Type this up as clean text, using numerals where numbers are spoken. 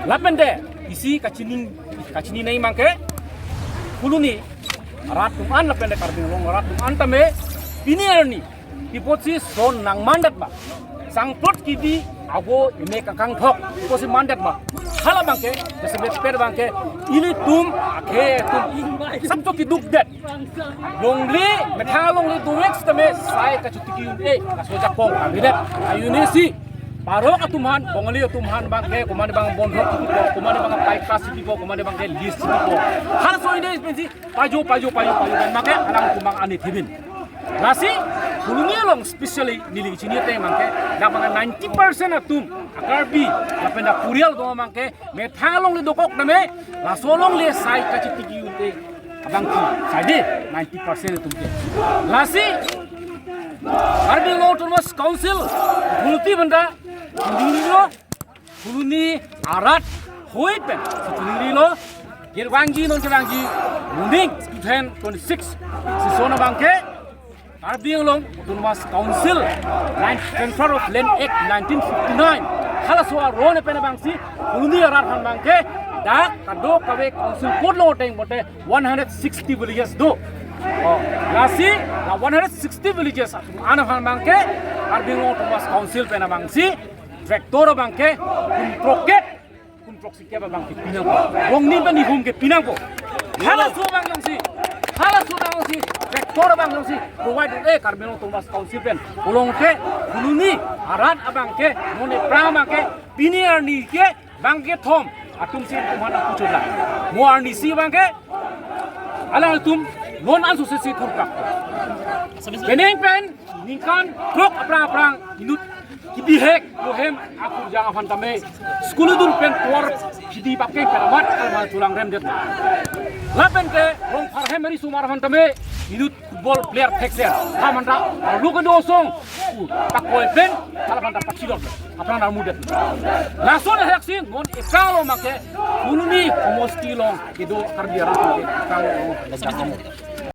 lapende isi kacini nei mangke kuluni ratum an lapende karbin long ratum antame pinierni tiposi son nang mandat ba sang plot kidi abo ime kakang thok tiposi mandat ba hala bangke desebet per bangke ini tum akhe tum sabto ki duk det longli metha longli durex tame sai kachutiki e kasoja pong kabinet ayunisi paro atuman bongali atuman bangke kumane bang bondok tipo kumane bang paikas tipo kumane bang list tipo har so ine pensi paju ben make alang kumang ani thibin nasi kulungi long specially nili chini te mangke da bang 90% atum akarbi lapenda kurial do mangke metha long li dokok name la solong le sai kachitigi unte abang ki sai de 90% atum ke nasi Arbi Autonomous Council Bulti benda Kuluni arat hoipen Kuluni lo Girwangi non Girwangi Munding 2026 Sisona Banke Arbi Autonomous Council Transfer of Land Act 1959 Halaswa Rone Penabangsi Kuluni arat han Banke Da Kado Kawe Council Code lo teng bote 160 villages do Nasi 160 villages Anafan Banke Arbing Autonomous Council Penabangsi Vector Banke kun proxike Banke Pinang Wongni Bani Hum ke Pinang ko Hala so bangsi Vector Bangsi provide Arbing Autonomous Council Pen Ulongke Kuluni Aran Abangke Mone Pramake Pinier ni ke Banke Thom Atum sin kumana kuchula Moarni si Banke Alang tum non ansosesi turkak. Beneng pen ningkan truk aprang inut kibihek bohem aku jangan fantame skuludun pen tuar kidi pakai peramat alma tulang rem det. Lapen ke rong farhem meri sumar fantame inut football player texer. Hamanda lu ke dosong takoi pen almanda paksidor aprang dar mudet. Langsung reaksi non ekalo make kuluni komosti long kido karbiara kalau